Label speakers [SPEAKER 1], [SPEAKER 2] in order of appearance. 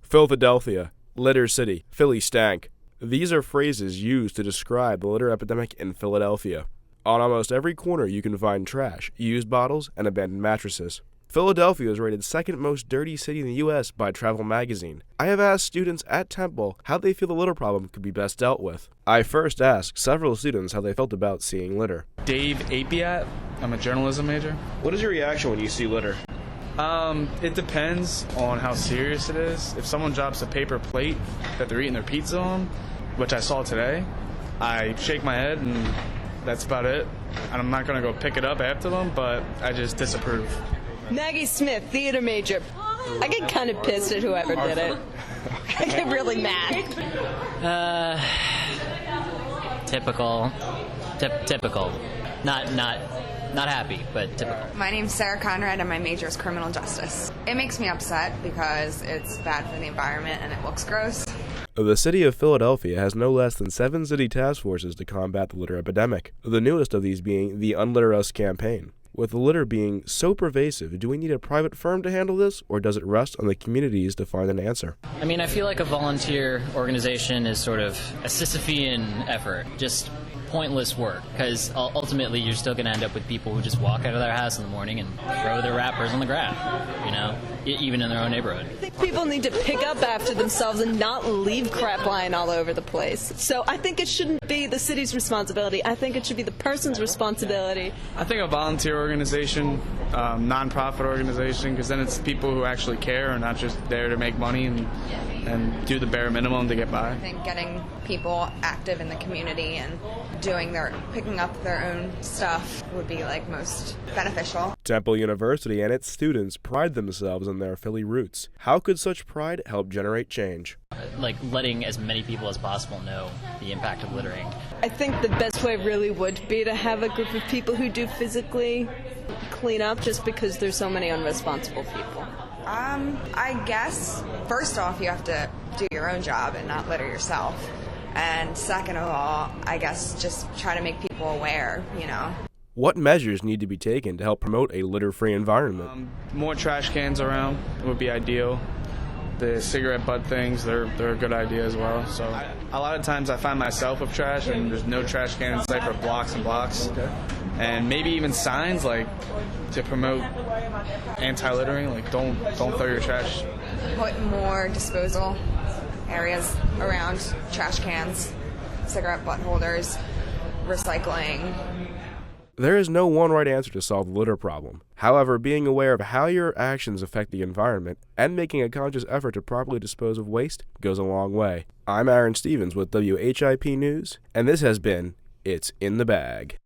[SPEAKER 1] Philadelphia, Litter City, Philly stank. These are phrases used to describe the litter epidemic in Philadelphia. On almost every corner you can find trash, used bottles, and abandoned mattresses. Philadelphia is rated second most dirty city in the U.S. by Travel magazine. I have asked students at Temple how they feel the litter problem could be best dealt with. I first asked several students how they felt about seeing litter.
[SPEAKER 2] Dave Apiat. I'm a journalism major.
[SPEAKER 1] What is your reaction when you see litter?
[SPEAKER 2] It depends on how serious it is. If someone drops a paper plate that they're eating their pizza on, which I saw today, I shake my head and that's about it. And I'm not going to go pick it up after them, but I just disapprove.
[SPEAKER 3] Maggie Smith, theater major. I get kind of pissed at whoever did it. I get really mad.
[SPEAKER 4] Typical. Typical. Not happy, but typical.
[SPEAKER 5] My name's Sarah Conrad and my major is criminal justice. It makes me upset because it's bad for the environment and it looks gross.
[SPEAKER 1] The city of Philadelphia has no less than 7 city task forces to combat the litter epidemic, the newest of these being the Unlitter Us campaign. With the litter being so pervasive, do we need a private firm to handle this, or does it rest on the communities to find an answer?
[SPEAKER 4] I mean, I feel like a volunteer organization is sort of a Sisyphean effort, just pointless work, because ultimately you're still going to end up with people who just walk out of their house in the morning and throw their wrappers on the ground, even in their own neighborhood.
[SPEAKER 3] I think people need to pick up after themselves and not leave crap lying all over the place. So I think it shouldn't be the city's responsibility. I think it should be the person's responsibility.
[SPEAKER 2] I think a volunteer organization, nonprofit organization, because then it's people who actually care and not just there to make money and do the bare minimum to get by.
[SPEAKER 5] I think getting people active in the community and picking up their own stuff would be most beneficial.
[SPEAKER 1] Temple University and its students pride themselves on their Philly roots. How could such pride help generate change?
[SPEAKER 4] Letting as many people as possible know the impact of littering.
[SPEAKER 3] I think the best way really would be to have a group of people who do physically clean up, just because there's so many unresponsible people.
[SPEAKER 5] I guess, first off, you have to do your own job and not litter yourself. And second of all, I guess just try to make people aware,
[SPEAKER 1] What measures need to be taken to help promote a litter-free environment?
[SPEAKER 2] More trash cans around would be ideal. The cigarette butt things, they're a good idea as well. So a lot of times I find myself with trash and there's no trash can in sight for blocks and blocks. Okay. And maybe even signs to promote anti-littering, don't throw your trash.
[SPEAKER 5] Put more disposal areas around trash cans, cigarette butt holders, recycling.
[SPEAKER 1] There is no one right answer to solve the litter problem. However, being aware of how your actions affect the environment and making a conscious effort to properly dispose of waste goes a long way. I'm Aaron Stevens with WHIP News, and this has been It's in the Bag.